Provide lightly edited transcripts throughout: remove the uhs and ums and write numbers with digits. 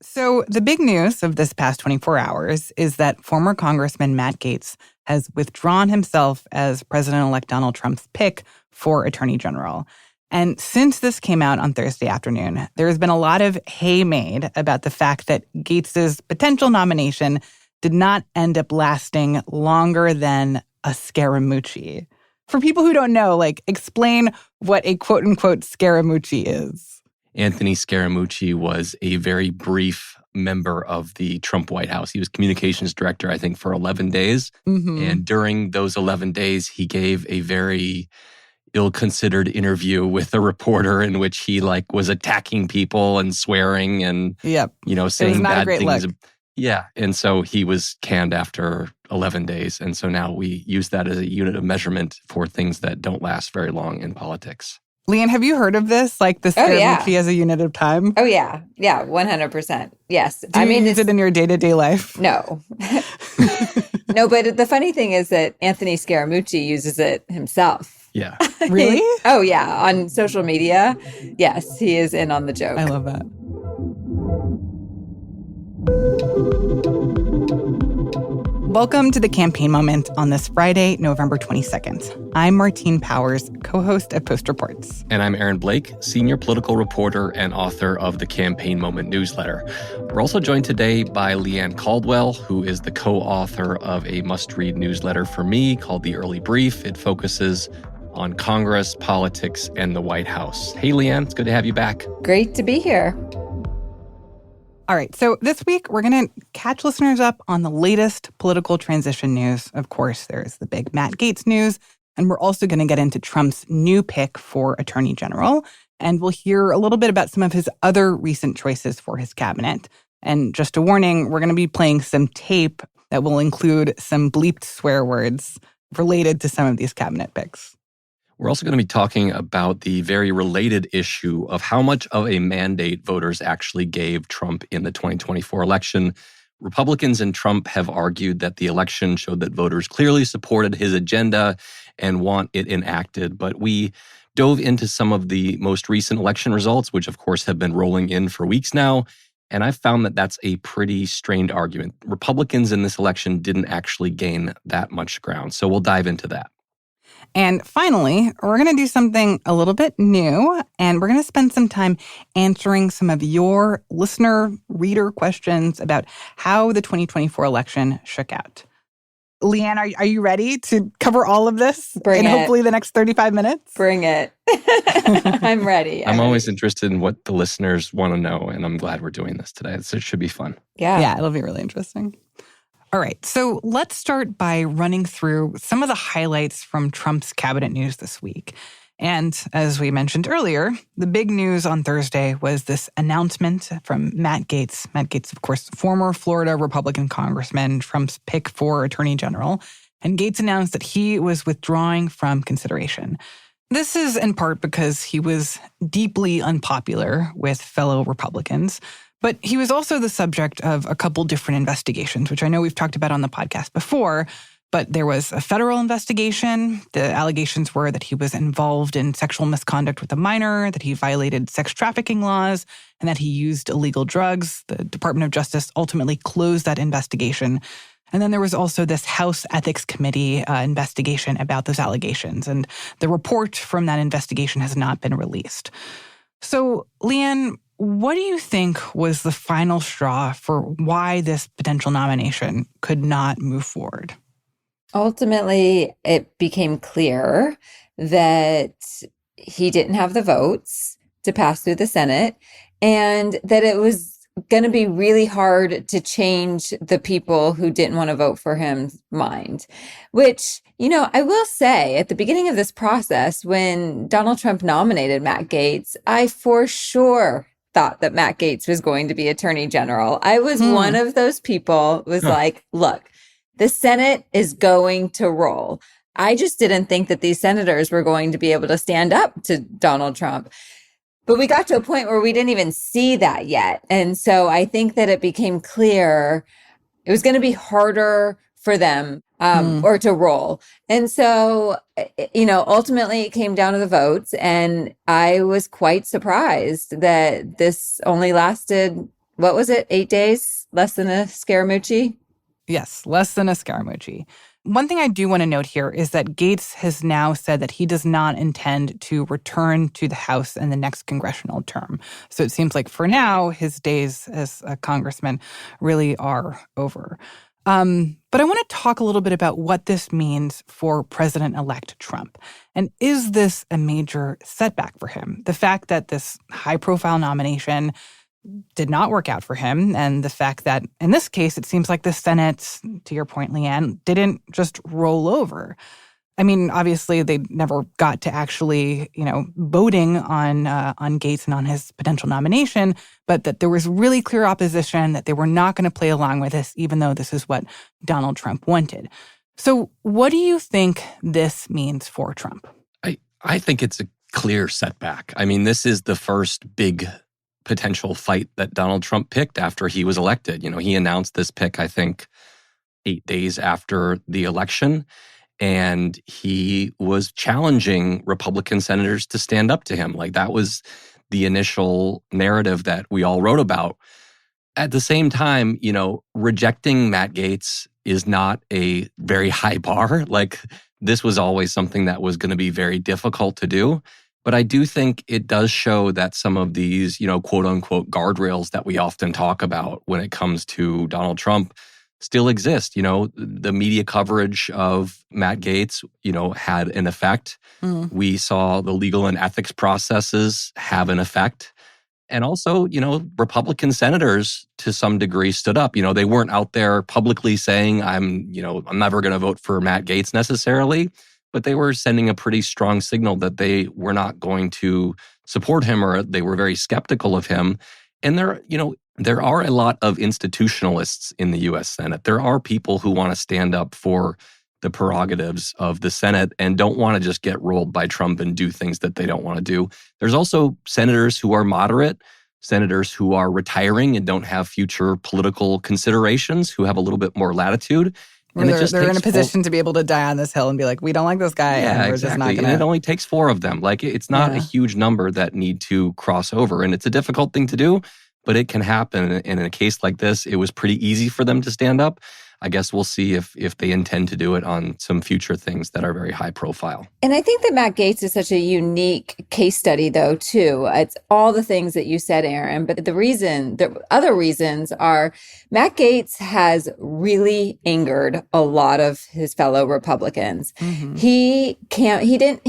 So the big news of this past 24 hours is that former Congressman Matt Gaetz has withdrawn himself as President-elect Donald Trump's pick for Attorney General. And since this came out on Thursday afternoon, there has been a lot of hay made about the fact that Gaetz's potential nomination did not end up lasting longer than a Scaramucci. For people who don't know, explain what a quote-unquote Scaramucci is. Anthony Scaramucci was a very brief member of the Trump White House. He was communications director, I think, for 11 days. Mm-hmm. And during those 11 days, he gave a very ill-considered interview with a reporter in which he was attacking people and swearing and, saying bad things. Look. Yeah. And so he was canned after 11 days. And so now we use that as a unit of measurement for things that don't last very long in politics. Leanne, have you heard of this? The Scaramucci as a unit of time? Oh, yeah. Yeah, 100%. Yes. Do you use it in your day-to-day life? No. No, but the funny thing is that Anthony Scaramucci uses it himself. Yeah. Really? Oh, yeah. On social media. Yes, he is in on the joke. I love that. Welcome to the Campaign Moment on this Friday, November 22nd. I'm Martine Powers, co-host of Post Reports. And I'm Aaron Blake, senior political reporter and author of the Campaign Moment newsletter. We're also joined today by Leanne Caldwell, who is the co-author of a must-read newsletter for me called The Early Brief. It focuses on Congress, politics, and the White House. Hey, Leanne, it's good to have you back. Great to be here. All right, so this week, we're going to catch listeners up on the latest political transition news. Of course, there's the big Matt Gaetz news, and we're also going to get into Trump's new pick for Attorney General, and we'll hear a little bit about some of his other recent choices for his cabinet. And just a warning, we're going to be playing some tape that will include some bleeped swear words related to some of these cabinet picks. We're also going to be talking about the very related issue of how much of a mandate voters actually gave Trump in the 2024 election. Republicans and Trump have argued that the election showed that voters clearly supported his agenda and want it enacted. But we dove into some of the most recent election results, which of course have been rolling in for weeks now. And I found that that's a pretty strained argument. Republicans in this election didn't actually gain that much ground. So we'll dive into that. And finally, we're going to do something a little bit new, and we're going to spend some time answering some of your listener reader questions about how the 2024 election shook out. Leanne, are you ready to cover all of this hopefully the next 35 minutes? Bring it. I'm ready. I'm always interested in what the listeners want to know, and I'm glad we're doing this today. So it should be fun. Yeah, it'll be really interesting. All right, so let's start by running through some of the highlights from Trump's cabinet news this week. And as we mentioned earlier, the big news on Thursday was this announcement from Matt Gaetz. Matt Gaetz, of course, former Florida Republican congressman, Trump's pick for Attorney General. And Gaetz announced that he was withdrawing from consideration. This is in part because he was deeply unpopular with fellow Republicans. But he was also the subject of a couple different investigations, which I know we've talked about on the podcast before. But there was a federal investigation. The allegations were that he was involved in sexual misconduct with a minor, that he violated sex trafficking laws, and that he used illegal drugs. The Department of Justice ultimately closed that investigation. And then there was also this House Ethics Committee investigation about those allegations. And the report from that investigation has not been released. So, Leanne, what do you think was the final straw for why this potential nomination could not move forward? Ultimately, it became clear that he didn't have the votes to pass through the Senate and that it was going to be really hard to change the people who didn't want to vote for him's mind, which, I will say at the beginning of this process, when Donald Trump nominated Matt Gaetz, I for sure thought that Matt Gaetz was going to be Attorney General. I was one of those people who was like, look, the Senate is going to roll. I just didn't think that these senators were going to be able to stand up to Donald Trump. But we got to a point where we didn't even see that yet. And so I think that it became clear it was going to be harder for them or to roll. And so, ultimately it came down to the votes. And I was quite surprised that this only lasted what was it, 8 days? Less than a Scaramucci? Yes, less than a Scaramucci. One thing I do want to note here is that Gaetz has now said that he does not intend to return to the House in the next congressional term. So it seems like for now, his days as a congressman really are over. But I want to talk a little bit about what this means for President-elect Trump. And is this a major setback for him? The fact that this high-profile nomination did not work out for him, and the fact that, in this case, it seems like the Senate, to your point, Leanne, didn't just roll over. I mean, obviously, they never got to actually, voting on Gaetz and on his potential nomination, but that there was really clear opposition, that they were not going to play along with this, even though this is what Donald Trump wanted. So what do you think this means for Trump? I think it's a clear setback. I mean, this is the first big potential fight that Donald Trump picked after he was elected. He announced this pick, I think, 8 days after the election. And he was challenging Republican senators to stand up to him. Like, that was the initial narrative that we all wrote about. At the same time, rejecting Matt Gaetz is not a very high bar. Like, this was always something that was going to be very difficult to do. But I do think it does show that some of these, quote unquote, guardrails that we often talk about when it comes to Donald Trump still exist. The media coverage of Matt Gaetz, had an effect. We saw the legal and ethics processes have an effect. And also, Republican senators to some degree stood up. They weren't out there publicly saying, I'm never going to vote for Matt Gaetz necessarily, but they were sending a pretty strong signal that they were not going to support him, or they were very skeptical of him. And there are a lot of institutionalists in the U.S. Senate. There are people who want to stand up for the prerogatives of the Senate and don't want to just get rolled by Trump and do things that they don't want to do. There's also senators who are moderate, senators who are retiring and don't have future political considerations, who have a little bit more latitude. And they're in a position to be able to die on this hill and be like, we don't like this guy, and we're just not going to. And it only takes 4 of them. Like, it's not a huge number that need to cross over. And it's a difficult thing to do, but it can happen. And in a case like this, it was pretty easy for them to stand up. I guess we'll see if they intend to do it on some future things that are very high profile. And I think that Matt Gaetz is such a unique case study, though, too. It's all the things that you said, Aaron. But the other reasons are Matt Gaetz has really angered a lot of his fellow Republicans. Mm-hmm. He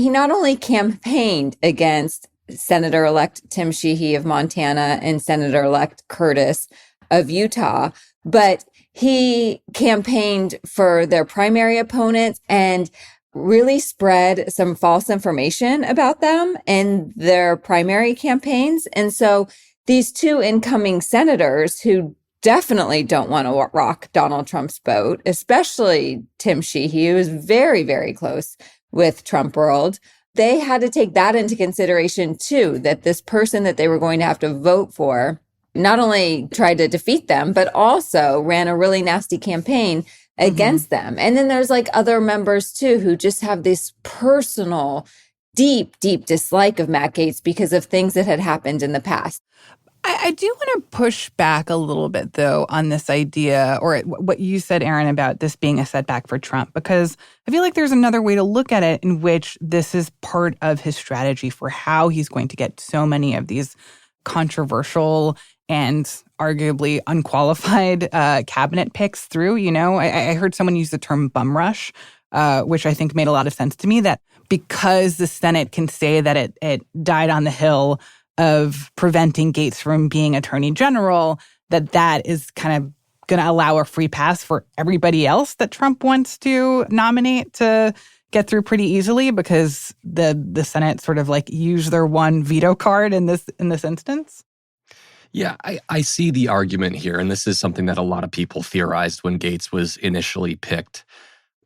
not only campaigned against Senator-elect Tim Sheehy of Montana and Senator-elect Curtis of Utah, but he campaigned for their primary opponents and really spread some false information about them in their primary campaigns. And so these 2 incoming senators who definitely don't want to rock Donald Trump's boat, especially Tim Sheehy, who is very, very close with Trump world, they had to take that into consideration too, that this person that they were going to have to vote for not only tried to defeat them, but also ran a really nasty campaign against them. And then there's like other members too, who just have this personal, deep, deep dislike of Matt Gaetz because of things that had happened in the past. I do want to push back a little bit, though, on this idea, or what you said, Aaron, about this being a setback for Trump, because I feel like there's another way to look at it in which this is part of his strategy for how he's going to get so many of these controversial and arguably unqualified cabinet picks through. I heard someone use the term bum rush, which I think made a lot of sense to me, that because the Senate can say that it died on the hill of preventing Gaetz from being attorney general, that is kind of going to allow a free pass for everybody else that Trump wants to nominate to get through pretty easily, because the Senate sort of like used their one veto card in this instance. Yeah, I see the argument here, and this is something that a lot of people theorized when Gaetz was initially picked.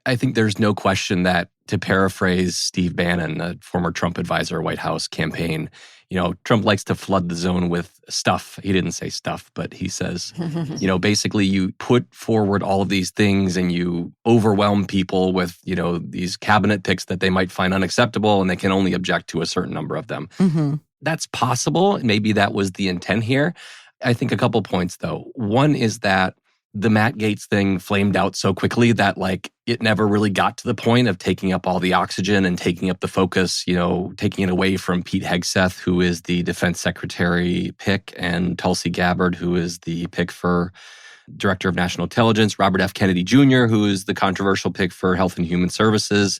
I think there's no question that, to paraphrase Steve Bannon, a former Trump advisor, White House campaign, Trump likes to flood the zone with stuff. He didn't say stuff, but he says, basically you put forward all of these things and you overwhelm people with, these cabinet picks that they might find unacceptable, and they can only object to a certain number of them. Mm-hmm. That's possible. Maybe that was the intent here. I think a couple points, though. One is that the Matt Gaetz thing flamed out so quickly that it never really got to the point of taking up all the oxygen and taking up the focus, taking it away from Pete Hegseth, who is the defense secretary pick, and Tulsi Gabbard, who is the pick for Director of National Intelligence, Robert F. Kennedy Jr., who is the controversial pick for Health and Human Services.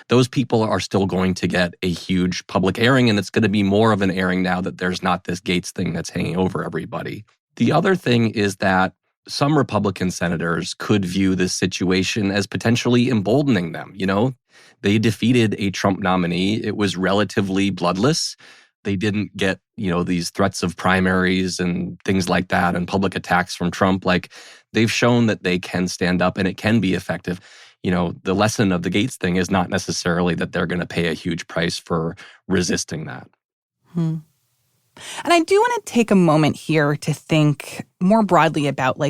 Those people are still going to get a huge public airing, and it's going to be more of an airing now that there's not this Gaetz thing that's hanging over everybody. The other thing is that some Republican senators could view this situation as potentially emboldening them. They defeated a Trump nominee. It was relatively bloodless. They didn't get, these threats of primaries and things like that and public attacks from Trump. They've shown that they can stand up and it can be effective. The lesson of the Gaetz thing is not necessarily that they're going to pay a huge price for resisting that. And I do want to take a moment here to think more broadly about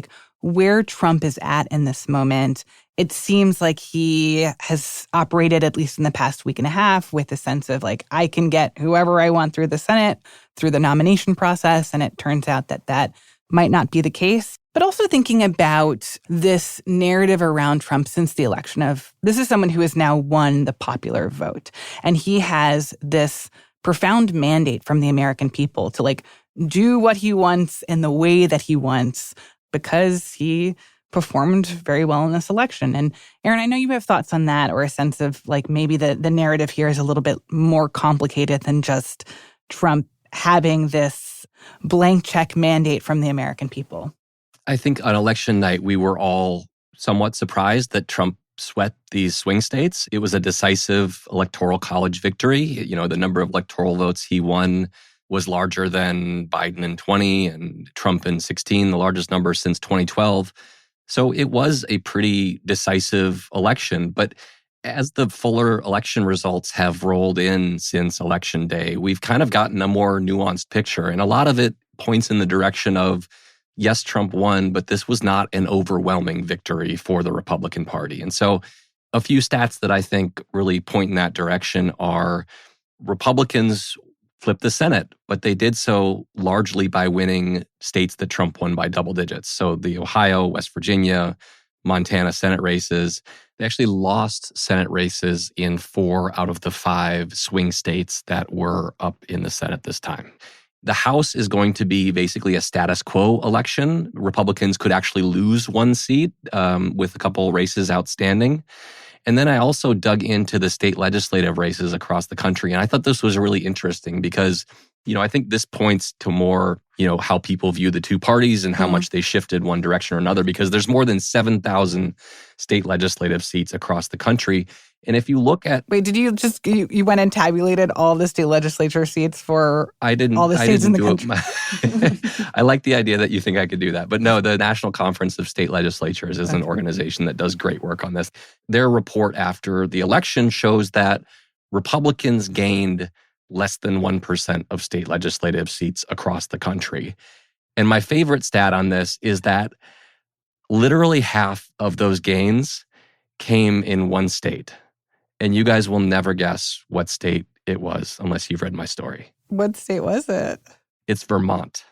where Trump is at in this moment. It seems like he has operated, at least in the past week and a half, with a sense of I can get whoever I want through the Senate, through the nomination process. And it turns out that might not be the case. But also thinking about this narrative around Trump since the election of, this is someone who has now won the popular vote. And he has this profound mandate from the American people to do what he wants in the way that he wants because he performed very well in this election. And Aaron, I know you have thoughts on that, or a sense of maybe the narrative here is a little bit more complicated than just Trump having this blank check mandate from the American people. I think on election night, we were all somewhat surprised that Trump swept these swing states. It was a decisive electoral college victory. The number of electoral votes he won was larger than Biden in 20 and Trump in 16, the largest number since 2012. So it was a pretty decisive election. But as the fuller election results have rolled in since Election Day, we've kind of gotten a more nuanced picture. And a lot of it points in the direction of, yes, Trump won, but this was not an overwhelming victory for the Republican Party. And so a few stats that I think really point in that direction are Republicans flipped the Senate, but they did so largely by winning states that Trump won by double digits. So the Ohio, West Virginia, Montana Senate races. They actually lost Senate races in 4 out of the 5 swing states that were up in the Senate this time. The House is going to be basically a status quo election. Republicans could actually lose 1 seat with a couple races outstanding. And then I also dug into the state legislative races across the country. And I thought this was really interesting because, I think this points to more, how people view the two parties and how much they shifted one direction or another, because there's more than 7,000 state legislative seats across the country. And if you look at... Wait, did you just, you went and tabulated all the state legislature seats for all the states in the country? I like the idea that you think I could do that. But no, the National Conference of State Legislatures is an organization that does great work on this. Their report after the election shows that Republicans gained less than 1% of state legislative seats across the country. And my favorite stat on this is that literally half of those gains came in one state. And you guys will never guess what state it was unless you've read my story. What state was it? It's Vermont.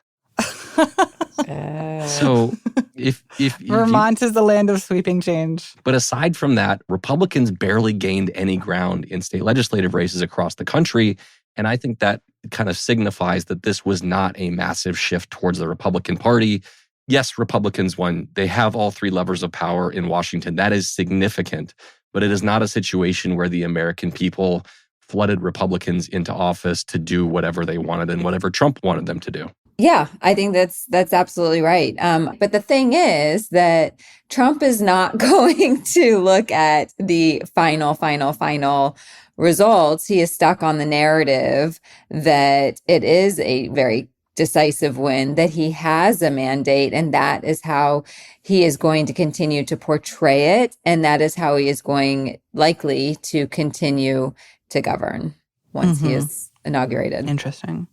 So if Vermont is the land of sweeping change. But aside from that, Republicans barely gained any ground in state legislative races across the country. And I think that kind of signifies that this was not a massive shift towards the Republican Party. Yes, Republicans won. They have all 3 levers of power in Washington. That is significant. But it is not a situation where the American people flooded Republicans into office to do whatever they wanted and whatever Trump wanted them to do. Yeah, I think that's absolutely right. But the thing is that Trump is not going to look at the final results. He is stuck on the narrative that it is a very decisive win, that he has a mandate, and that is how he is going to continue to portray it. And that is how he is going likely to continue to govern once he is inaugurated. Interesting.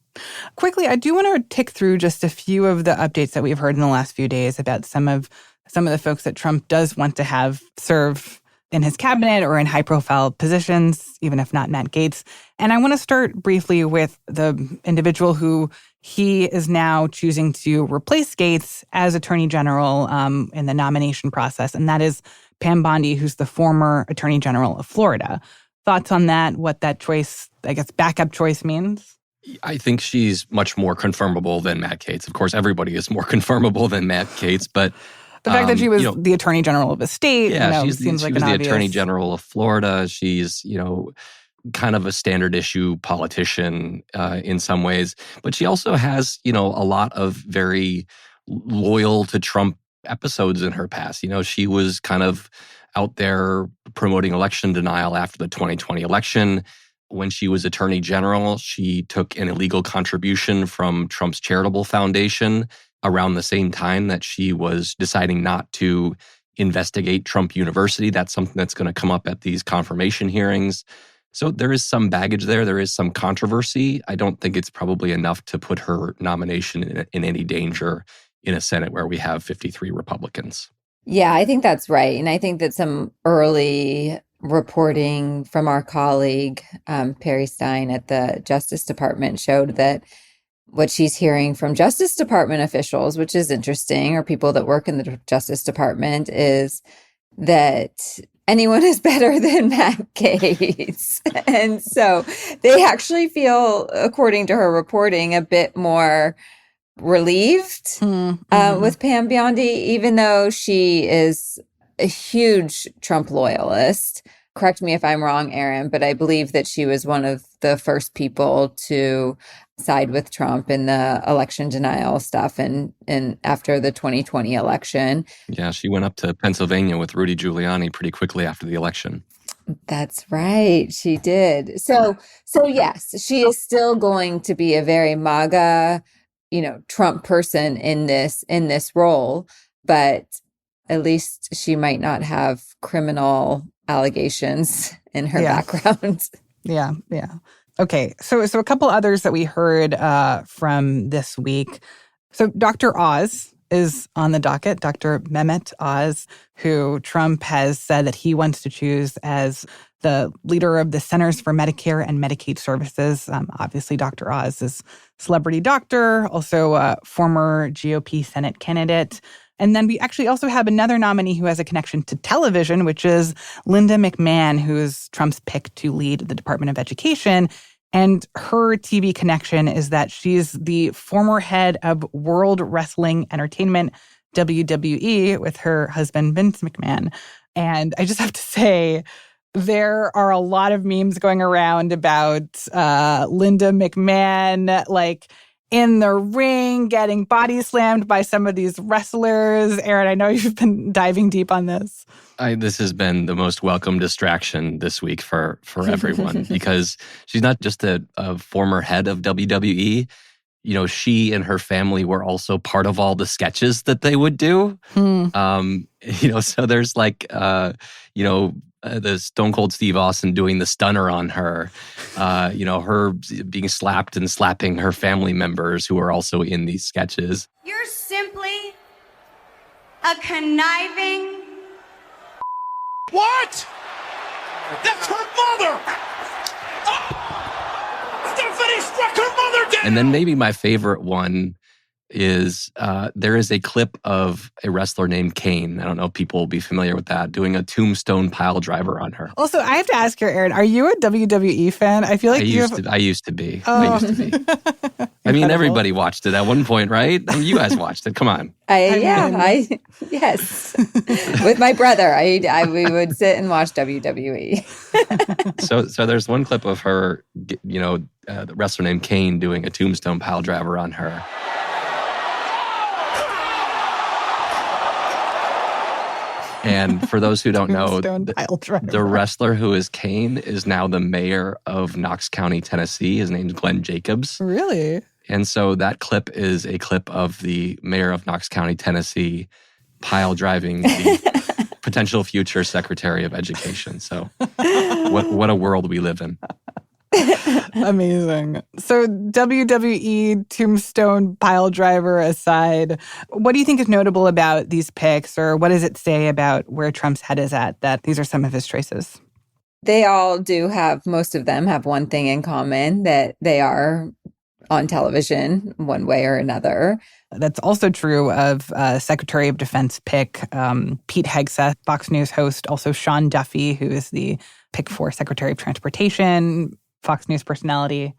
Quickly, I do want to tick through just a few of the updates that we've heard in the last few days about some of the folks that Trump does want to have serve in his cabinet or in high-profile positions, even if not Matt Gaetz. And I want to start briefly with the individual who he is now choosing to replace Gaetz as Attorney General in the nomination process, and that is Pam Bondi, who's the former Attorney General of Florida. Thoughts on that, what that choice, I guess, backup choice means? I think she's much more confirmable than Matt Gaetz. Of course, everybody is more confirmable than Matt Gaetz, but the fact that she was the Attorney General of a state, she was the Attorney General of Florida. She's, kind of a standard issue politician in some ways, but she also has, a lot of very loyal to Trump episodes in her past. She was kind of out there promoting election denial after the 2020 election. When she was Attorney General, she took an illegal contribution from Trump's charitable foundation around the same time that she was deciding not to investigate Trump University. That's something that's going to come up at these confirmation hearings. So there is some baggage there. There is some controversy. I don't think it's probably enough to put her nomination in any danger in a Senate where we have 53 Republicans. Yeah, I think that's right. And I think that some early reporting from our colleague, Perry Stein at the Justice Department showed that what she's hearing from Justice Department officials, which is interesting, or people that work in the Justice Department, is that anyone is better than Matt Gaetz. And so they actually feel, according to her reporting, a bit more relieved with Pam Bondi, even though she is a huge Trump loyalist. Correct me if I'm wrong, Aaron, but I believe that she was one of the first people to side with Trump in the election denial stuff and after the 2020 election. Yeah, she went up to Pennsylvania with Rudy Giuliani pretty quickly after the election. That's right. She did. So yes, she is still going to be a very MAGA, Trump person in this role, but at least she might not have criminal allegations in her background. Yeah. Okay, so a couple others that we heard from this week. So Dr. Oz is on the docket, Dr. Mehmet Oz, who Trump has said that he wants to choose as the leader of the Centers for Medicare and Medicaid Services. Obviously, Dr. Oz is celebrity doctor, also a former GOP Senate candidate. And then we actually also have another nominee who has a connection to television, which is Linda McMahon, who is Trump's pick to lead the Department of Education. And her TV connection is that she's the former head of World Wrestling Entertainment, WWE, with her husband, Vince McMahon. And I just have to say, there are a lot of memes going around about Linda McMahon, in the ring, getting body slammed by some of these wrestlers. Aaron, I know you've been diving deep on this. This has been the most welcome distraction this week for everyone because she's not just a former head of WWE. She and her family were also part of all the sketches that they would do. So there's the Stone Cold Steve Austin doing the stunner on her, her being slapped and slapping her family members who are also in these sketches. You're simply a conniving... What? That's her mother! Stephanie struck her mother down! And then maybe my favorite one is there is a clip of a wrestler named Kane. I don't know if people will be familiar with that, doing a tombstone pile driver on her. Also, I have to ask you, Aaron, are you a WWE fan? I feel like I used to be. I mean, everybody watched it at one point, right? I mean, you guys watched it. Come on. Yes. With my brother, we would sit and watch WWE. So there's one clip of her, the wrestler named Kane doing a tombstone pile driver on her. And for those who don't know, the wrestler who is Kane is now the mayor of Knox County, Tennessee. His name's Glenn Jacobs. Really? And so that clip is a clip of the mayor of Knox County, Tennessee, pile driving the potential future Secretary of Education. So what a world we live in. Amazing. So WWE tombstone pile driver aside, what do you think is notable about these picks, or what does it say about where Trump's head is at that these are some of his choices? They all do have, most of them have one thing in common, that they are on television one way or another. That's also true of Secretary of Defense pick Pete Hegseth, Fox News host, also Sean Duffy, who is the pick for Secretary of Transportation, Fox News personality.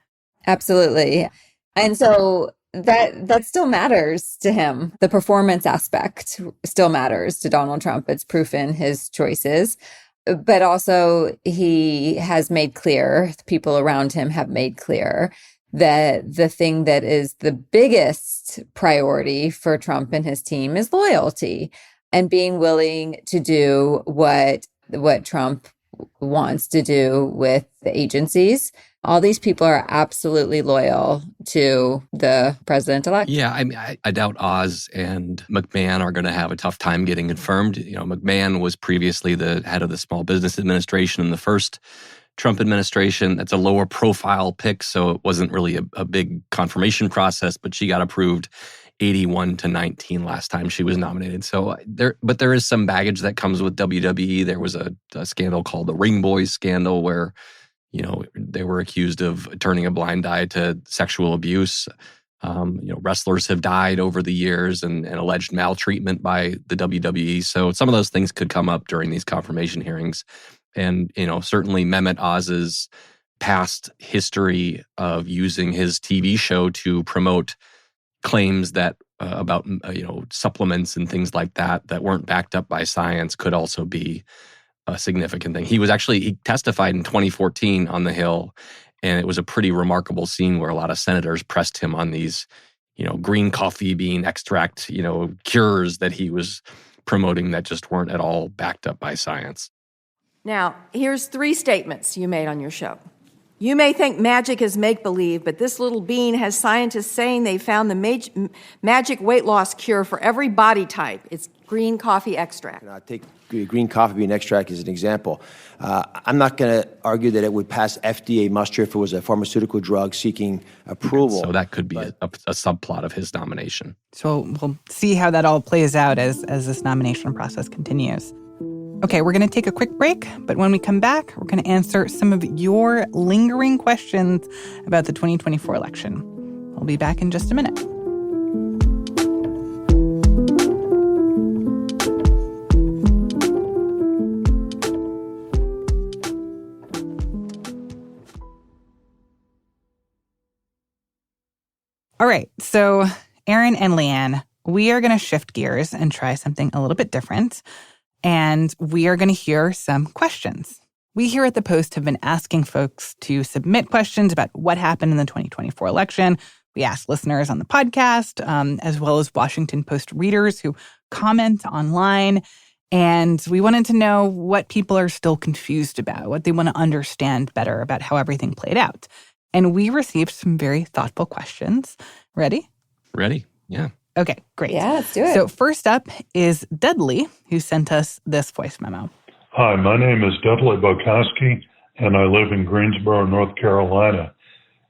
Absolutely. And so that still matters to him. The performance aspect still matters to Donald Trump. It's proof in his choices. But also he has made clear, the people around him have made clear that the thing that is the biggest priority for Trump and his team is loyalty and being willing to do what Trump wants to do with the agencies. All these people are absolutely loyal to the president-elect. Yeah, I mean, I doubt Oz and McMahon are going to have a tough time getting confirmed. McMahon was previously the head of the Small Business Administration in the first Trump administration. That's a lower profile pick, so it wasn't really a big confirmation process, but she got approved 81-19 last time she was nominated. So there is some baggage that comes with WWE. There was a scandal called the Ring Boys scandal where, they were accused of turning a blind eye to sexual abuse. Wrestlers have died over the years and alleged maltreatment by the WWE. So some of those things could come up during these confirmation hearings. And, certainly Mehmet Oz's past history of using his TV show to promote claims that about, supplements and things like that weren't backed up by science could also be a significant thing. He testified in 2014 on the Hill, and it was a pretty remarkable scene where a lot of senators pressed him on these, green coffee bean extract, cures that he was promoting that just weren't at all backed up by science. Now, here's 3 statements you made on your show. You may think magic is make-believe, but this little bean has scientists saying they found the magic weight loss cure for every body type. It's green coffee extract. I take green coffee bean extract as an example. I'm not going to argue that it would pass FDA muster if it was a pharmaceutical drug seeking approval. So that could be a subplot of his nomination. So we'll see how that all plays out as this nomination process continues. Okay, we're going to take a quick break, but when we come back, we're going to answer some of your lingering questions about the 2024 election. We'll be back in just a minute. All right, so Aaron and Leanne, we are going to shift gears and try something a little bit different. And we are going to hear some questions. We here at The Post have been asking folks to submit questions about what happened in the 2024 election. We asked listeners on the podcast, as well as Washington Post readers who comment online. And we wanted to know what people are still confused about, what they want to understand better about how everything played out. And we received some very thoughtful questions. Ready? Ready, yeah. Okay, great. Yeah, let's do it. So first up is Dudley, who sent us this voice memo. Hi, my name is Dudley Bukowski, and I live in Greensboro, North Carolina.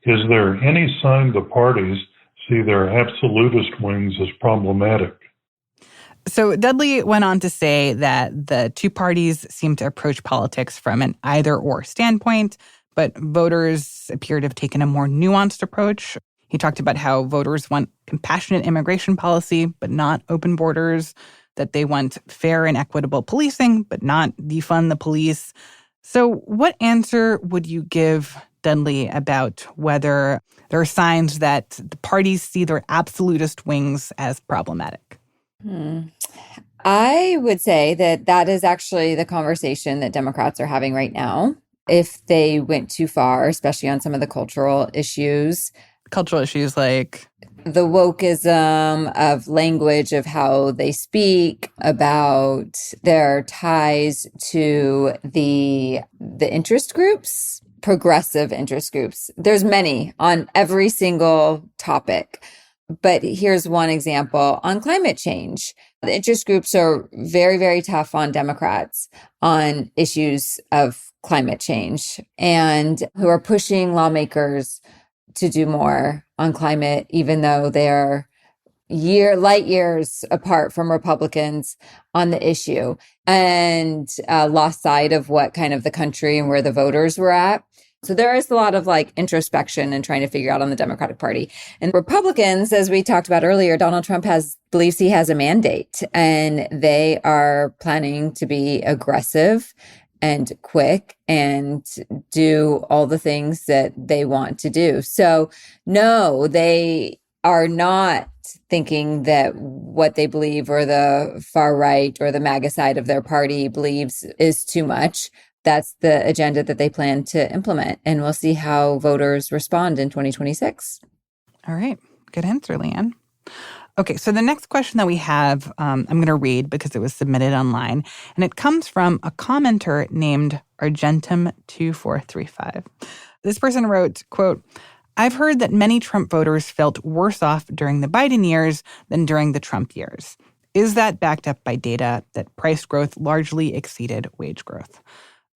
Is there any sign the parties see their absolutist wings as problematic? So Dudley went on to say that the two parties seem to approach politics from an either-or standpoint, but voters appear to have taken a more nuanced approach. He talked about how voters want compassionate immigration policy, but not open borders, that they want fair and equitable policing, but not defund the police. So what answer would you give, Dudley, about whether there are signs that the parties see their absolutist wings as problematic? I would say that is actually the conversation that Democrats are having right now. If they went too far, especially on some of the cultural issues like the wokeism of language, of how they speak, about their ties to the interest groups, progressive interest groups. There's many on every single topic. But here's one example on climate change. The interest groups are very, very tough on Democrats on issues of climate change and who are pushing lawmakers to do more on climate, even though they're light years apart from Republicans on the issue, and lost sight of what kind of the country and where the voters were at. So there is a lot of like introspection and trying to figure out on the Democratic Party. And Republicans, as we talked about earlier, Donald Trump believes he has a mandate, and they are planning to be aggressive and quick and do all the things that they want to do. So no, they are not thinking that what they believe or the far right or the MAGA side of their party believes is too much. That's the agenda that they plan to implement. And we'll see how voters respond in 2026. All right. Good answer, Leanne. Okay, so the next question that we have, I'm going to read because it was submitted online, and it comes from a commenter named Argentum2435. This person wrote, quote, I've heard that many Trump voters felt worse off during the Biden years than during the Trump years. Is that backed up by data that price growth largely exceeded wage growth?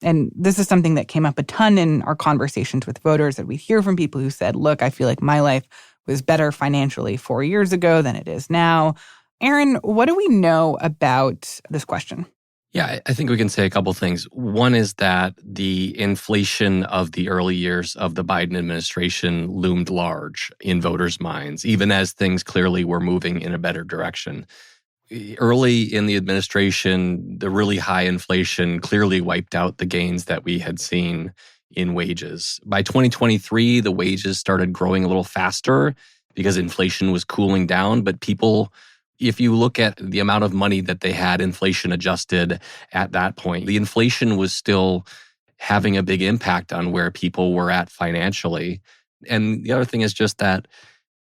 And this is something that came up a ton in our conversations with voters, that we hear from people who said, look, I feel like my life was better financially 4 years ago than it is now. Aaron, what do we know about this question? Yeah, I think we can say a couple things. One is that the inflation of the early years of the Biden administration loomed large in voters' minds, even as things clearly were moving in a better direction. Early in the administration, the really high inflation clearly wiped out the gains that we had seen in wages. By 2023, the wages started growing a little faster because inflation was cooling down. But people, if you look at the amount of money that they had inflation adjusted at that point, the inflation was still having a big impact on where people were at financially. And the other thing is just that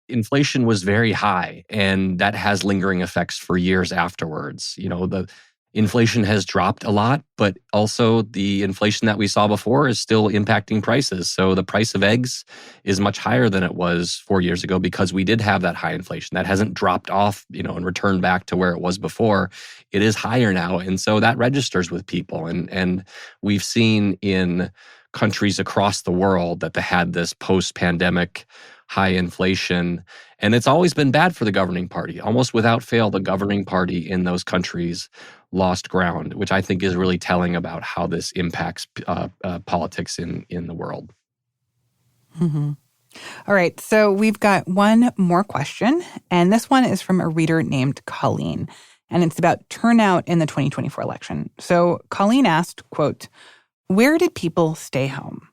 inflation was very high, and that has lingering effects for years afterwards. You know, the inflation has dropped a lot, but also the inflation that we saw before is still impacting prices. So the price of eggs is much higher than it was 4 years ago because we did have that high inflation. That hasn't dropped off, and returned back to where it was before. It is higher now. And so that registers with people. And we've seen in countries across the world that they had this post-pandemic high inflation. And it's always been bad for the governing party. Almost without fail, the governing party in those countries lost ground, which I think is really telling about how this impacts politics in the world. Mm-hmm. All right, so we've got one more question, and this one is from a reader named Colleen, and it's about turnout in the 2024 election. So Colleen asked, quote, where did people stay home?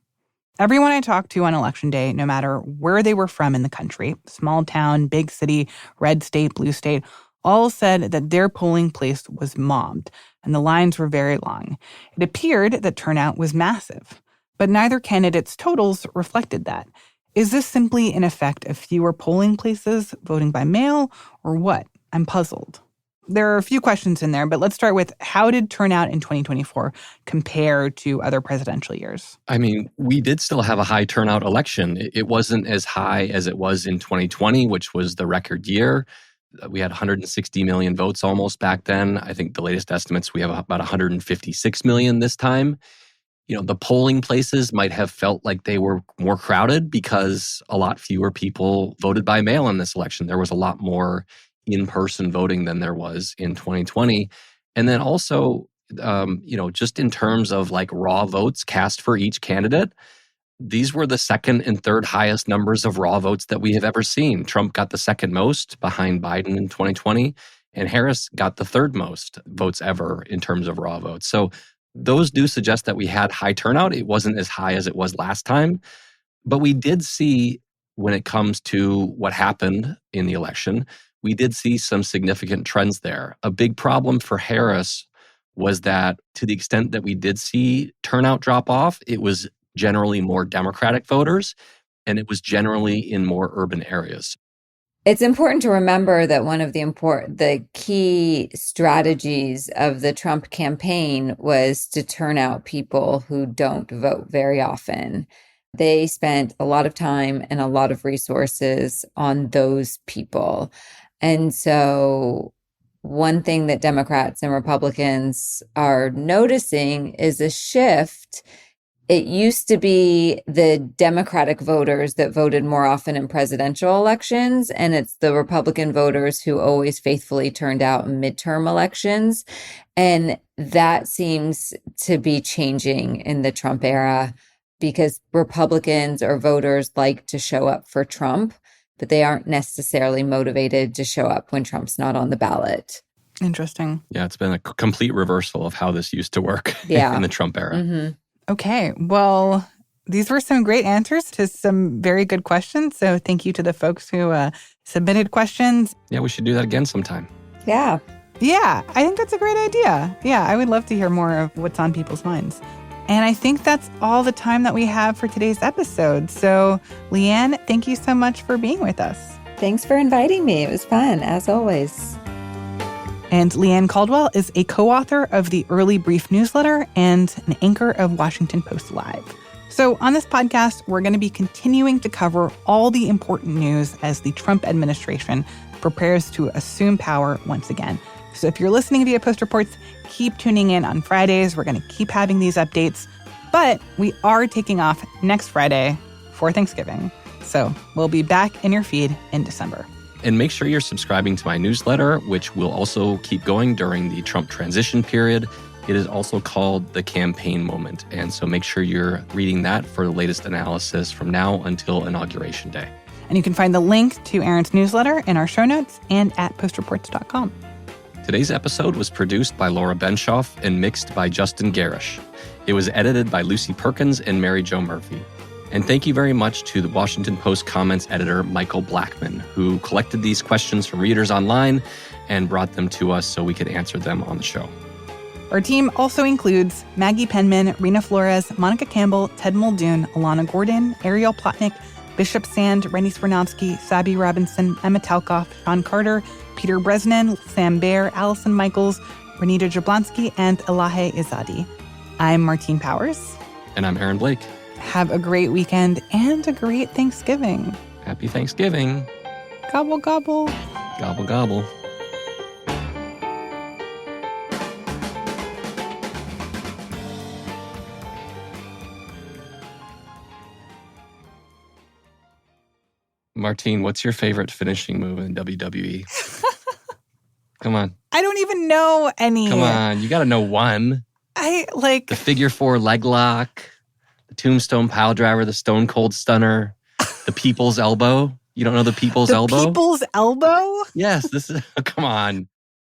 Everyone I talked to on Election Day, no matter where they were from in the country, small town, big city, red state, blue state, all said that their polling place was mobbed, and the lines were very long. It appeared that turnout was massive, but neither candidate's totals reflected that. Is this simply an effect of fewer polling places voting by mail, or what? I'm puzzled. There are a few questions in there, but let's start with, how did turnout in 2024 compare to other presidential years? I mean, we did still have a high turnout election. It wasn't as high as it was in 2020, which was the record year. We had 160 million votes almost back then. I think the latest estimates, we have about 156 million this time. The polling places might have felt like they were more crowded because a lot fewer people voted by mail in this election. There was a lot more in-person voting than there was in 2020. And then also, just in terms of like raw votes cast for each candidate, these were the second and third highest numbers of raw votes that we have ever seen. Trump got the second most behind Biden in 2020, and Harris got the third most votes ever in terms of raw votes. So those do suggest that we had high turnout. It wasn't as high as it was last time, but we did see, when it comes to what happened in the election, we did see some significant trends there. A big problem for Harris was that, to the extent that we did see turnout drop off, it was generally more Democratic voters, and it was generally in more urban areas. It's important to remember that one of the key strategies of the Trump campaign was to turn out people who don't vote very often. they spent a lot of time and a lot of resources on those people. And so one thing that Democrats and Republicans are noticing is a shift. It used to be the Democratic voters that voted more often in presidential elections, and it's the Republican voters who always faithfully turned out in midterm elections. And that seems to be changing in the Trump era because Republicans or voters like to show up for Trump, but they aren't necessarily motivated to show up when Trump's not on the ballot. Interesting. Yeah, it's been a complete reversal of how this used to work Yeah. in the Trump era. Mm-hmm. Okay, well, these were some great answers to some very good questions. So thank you to the folks who submitted questions. Yeah, we should do that again sometime. Yeah. Yeah, I think that's a great idea. Yeah, I would love to hear more of what's on people's minds. And I think that's all the time that we have for today's episode. So, Leanne, thank you so much for being with us. Thanks for inviting me. It was fun, as always. And Leanne Caldwell is a co-author of the Early Brief newsletter and an anchor of Washington Post Live. So on this podcast, we're going to be continuing to cover all the important news as the Trump administration prepares to assume power once again. So if you're listening via Post Reports, keep tuning in on Fridays. We're going to keep having these updates. But we are taking off next Friday for Thanksgiving. So we'll be back in your feed in December. And make sure you're subscribing to my newsletter, which will also keep going during the Trump transition period. It is also called The Campaign Moment. And so make sure you're reading that for the latest analysis from now until Inauguration Day. And you can find the link to Aaron's newsletter in our show notes and at postreports.com. Today's episode was produced by Laura Benshoff and mixed by Justin Garish. It was edited by Lucy Perkins and Mary Jo Murphy. And thank you very much to the Washington Post comments editor, Michael Blackman, who collected these questions from readers online and brought them to us so we could answer them on the show. Our team also includes Maggie Penman, Rena Flores, Monica Campbell, Ted Muldoon, Alana Gordon, Ariel Plotnick, Bishop Sand, Rennie Swarnowski, Sabi Robinson, Emma Talkoff, Sean Carter, Peter Bresnan, Sam Baer, Allison Michaels, Renita Jablonski, and Elahe Izadi. I'm Martine Powers. And I'm Aaron Blake. Have a great weekend and a great Thanksgiving. Happy Thanksgiving. Gobble, gobble. Gobble, gobble. Martine, what's your favorite finishing move in WWE? Come on. I don't even know any. Come on. You got to know one. The figure four leg lock, the tombstone pile driver, the stone cold stunner, the people's elbow. You don't know the people's elbow? The people's elbow? Yes. This is, come on.